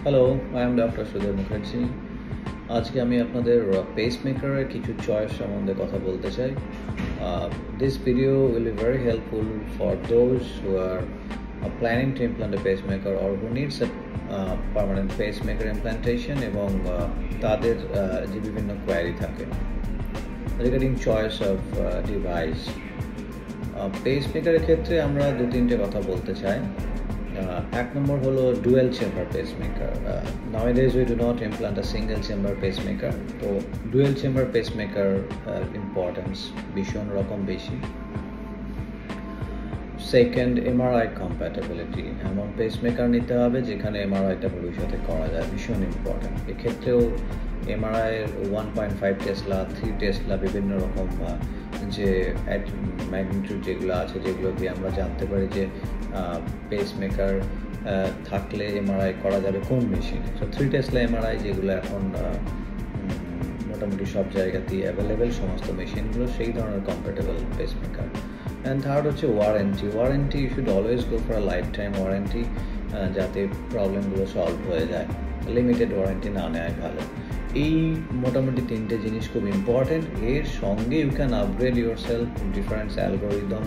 Hello, I am doctor Sudhir Mukherjee. আজকে আমি আপনাদের পেসমেকারের কিছু চয়েস সম্বন্ধে কথা বলতে চাই। This video will be very helpful for those who are planning to implant A pacemaker or who needs a permanent pacemaker implantation এবং তাদের যে বিভিন্ন কোয়ারি থাকে রিগার্ডিং চয়েস অফ ডিভাইস। পেসমেকারের ক্ষেত্রে আমরা দু-তিনটে কথা বলতে চাই। এক নম্বর হলো dual chamber pacemaker. Nowadays we do not implant a single chamber pacemaker, তো ডুয়েল চেম্বার পেসমেকার ইম্পর্টেন্স ভীষণ রকম বেশি। Second, MRI compatibility. এমন পেসমেকার নিতে হবে যেখানে এমআরআইটা ভবিষ্যতে করা যায়, ভীষণ ইম্পর্টেন্ট। এক্ষেত্রেও এমআরআইয়ের 1.5 টেসলা, 3 টেসলা বিভিন্ন রকম যে ম্যাগনিটিউড যেগুলো আছে, যেগুলো দিয়ে আমরা জানতে পারি যে পেসমেকার থাকলে এমআরআই করা যাবে কোন মেশিনে। তো 3 টেসলা এমআরআই যেগুলো এখন মোটামুটি সব জায়গাতেই অ্যাভেলেবেল, সমস্ত মেশিনগুলো সেই ধরনের কম্প্যাটেবল পেসমেকার। অ্যান্ড থার্ড হচ্ছে warranty you should always go for a lifetime warranty, যাতে প্রবলেমগুলো সলভ হয়ে যায়। লিমিটেড ওয়ারেন্টি না নেওয়াই ভালো। এই মোটামুটি তিনটে জিনিস খুব ইম্পর্টেন্ট। এর সঙ্গে you can upgrade your self difference algorithm,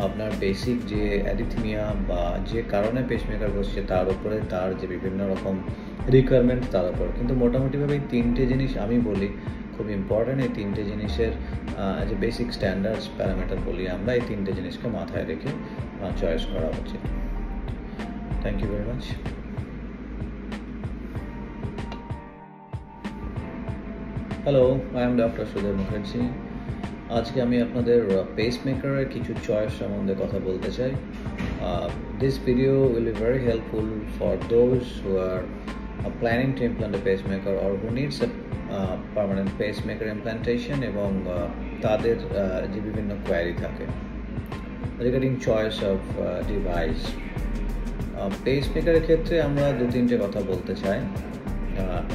আপনার বেসিক যে অ্যারিথমিয়া বা যে কারণে পেসমেকার বসছে তার উপরে, তার যে বিভিন্ন রকম রিকোয়ারমেন্ট তার উপর। কিন্তু মোটামুটিভাবে এই তিনটে জিনিস আমি বলি খুব ইম্পর্টেন্ট। এই তিনটে জিনিসের যে বেসিক স্ট্যান্ডার্ডস প্যারামিটার বলি আমরা, এই তিনটে জিনিসকে মাথায় রেখে চয়েস করা উচিত। Thank you very much. Hello, I am doctor Sudhir Mukherjee. আজকে আমি আপনাদের পেসমেকারের কিছু চয়েস সম্বন্ধে কথা বলতে চাই। This video will be very helpful for those who are planning to implant A pacemaker or who needs a permanent pacemaker implantation এবং তাদের যে বিভিন্ন কোয়ারি থাকে রিগার্ডিং চয়েস অফ ডিভাইস। পেসমেকারের ক্ষেত্রে আমরা দু-তিনটে কথা বলতে চাই।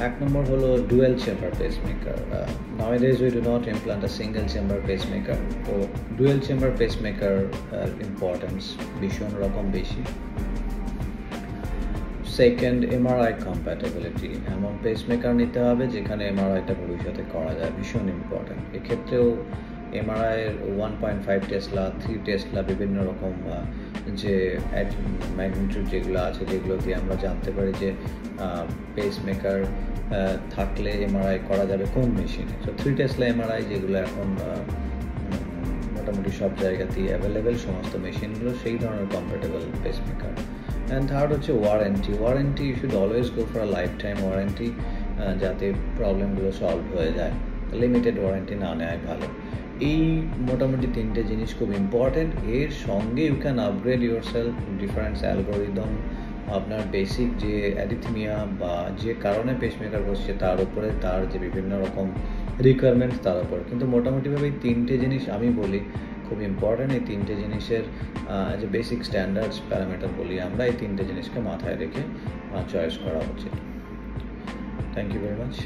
এক নম্বর হলো dual chamber pacemaker. Nowadays we do not implant a single chamber pacemaker, তো ডুয়েল চেম্বার পেসমেকার ইম্পর্টেন্স ভীষণ রকম বেশি। Second, MRI compatibility. এমন পেসমেকার নিতে হবে যেখানে এমআরআইটা ভবিষ্যতে করা যায়, ভীষণ ইম্পর্টেন্ট। এক্ষেত্রেও এমআরআইয়ের 1.5 টেসলা, 3 টেসলা বিভিন্ন রকম যে ম্যাগনিটিউড যেগুলো আছে, যেগুলো দিয়ে আমরা জানতে পারি যে পেসমেকার থাকলে এমআরআই করা যাবে কোন মেশিনে। তো 3 টেসলা এমআরআই যেগুলো এখন মোটামুটি সব জায়গাতেই অ্যাভেলেবেল, সমস্ত মেশিনগুলো সেই ধরনের কম্প্যাটেবল পেসমেকার। অ্যান্ড থার্ড হচ্ছে warranty you should always go for a lifetime warranty, যাতে প্রবলেমগুলো সলভ হয়ে যায়। লিমিটেড ওয়ারেন্টি না নেওয়াই ভালো। এই মোটামুটি তিনটে জিনিস খুব ইম্পর্টেন্ট। এর সঙ্গে you can upgrade your self difference algorithm, আপনার বেসিক যে অ্যারিথমিয়া বা যে কারণে পেসমেকার বসছে তার উপরে, তার যে বিভিন্ন রকম রিকোয়ারমেন্ট তার উপর। কিন্তু মোটামুটিভাবে এই তিনটে জিনিস আমি বলি খুব ইম্পর্টেন্ট। এই তিনটে জিনিসের যে বেসিক স্ট্যান্ডার্ডস প্যারামিটার বলি আমরা, এই তিনটে জিনিসকে মাথায় রেখে চয়েস করা উচিত। Thank you very much.